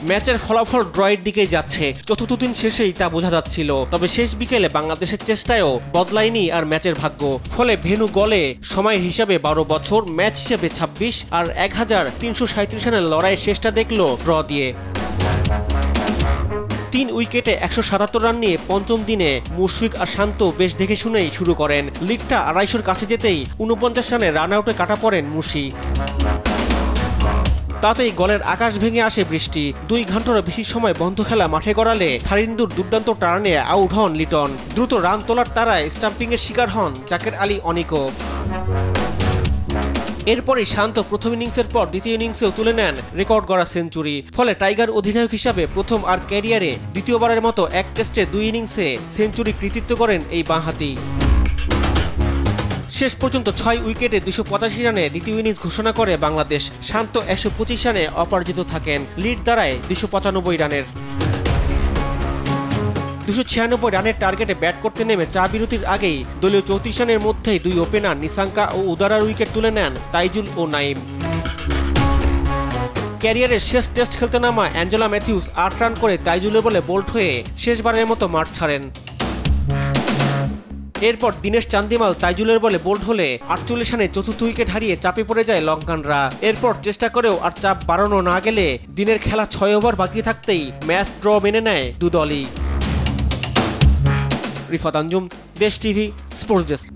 ম্যাচের ফলাফল ড্রয়ের দিকেই যাচ্ছে, চতুর্থ দিন শেষেই তা বোঝা যাচ্ছিল। তবে শেষ বিকেলে বাংলাদেশের চেষ্টায়ও বদলায়নি আর ম্যাচের ভাগ্য। ফলে ভেন্যু গলে সময় হিসাবে 12 বছর, ম্যাচ হিসেবে 26 আর 1337 রানের লড়াইয়ের শেষটা দেখল ড্র দিয়ে। 3 উইকেটে 177 রান নিয়ে পঞ্চম দিনে মুশফিক আর শান্ত বেশ দেখে শুনেই শুরু করেন। লিগটা 250-র কাছে যেতেই 49 রানে রান আউটে কাটা পড়েন মুশি। তাতেই গলের আকাশ ভেঙে আসে বৃষ্টি। 2 ঘন্টারও বেশি সময় বন্ধ খেলা মাঠে গড়ালে থারিন্দুর দুর্দান্ত টার্নে আউট হন লিটন। দ্রুত রান তোলার তারায় স্টাম্পিংয়ের শিকার হন জাকের আলী অনিকো। এরপরই শান্ত প্রথম ইনিংসের পর দ্বিতীয় ইনিংসেও তুলে নেন রেকর্ড গড়া সেঞ্চুরি। ফলে টাইগার অধিনায়ক হিসাবে প্রথম আর ক্যারিয়ারে দ্বিতীয়বারের মতো এক টেস্টে 2 ইনিংসে সেঞ্চুরি কৃতিত্ব করেন এই বাঁহাতি। শেষ পর্যন্ত 6 উইকেটে 285 রানে দ্বিতীয় ইনিংস ঘোষণা করে বাংলাদেশ। শান্ত 125 রানে অপরাজিত থাকেন। লিড দাঁড়ায় 295 রানের। 296 রানের টার্গেটে ব্যাট করতে নেমে চা বিরতির আগেই দলীয় 34 রানের মধ্যেই 2 ওপেনার নিসাঙ্কা ও উদারার উইকেট তুলে নেন তাইজুল ও নাইম। ক্যারিয়ারের শেষ টেস্ট খেলতে নামা অ্যাঞ্জেলা ম্যাথিউস 8 রান করে তাইজুলের বলে বোল্ড হয়ে শেষবারের মতো মাঠ ছাড়েন। এরপর দিনেশ চান্দিমাল তাইজুলের বলে বোল্ড হলে 48 রানে চতুর্থ উইকেট হারিয়ে চাপে পড়ে যায় লঙ্কানরা। এরপর চেষ্টা করেও আর চাপ বাড়ানো না গেলে দিনের খেলা 6 ওভার বাকি থাকতেই ম্যাচ ড্র মেনে নেয় দু দলই। রিফাত আঞ্জুম, দেশ টিভি, স্পোর্টস ডেস্ক।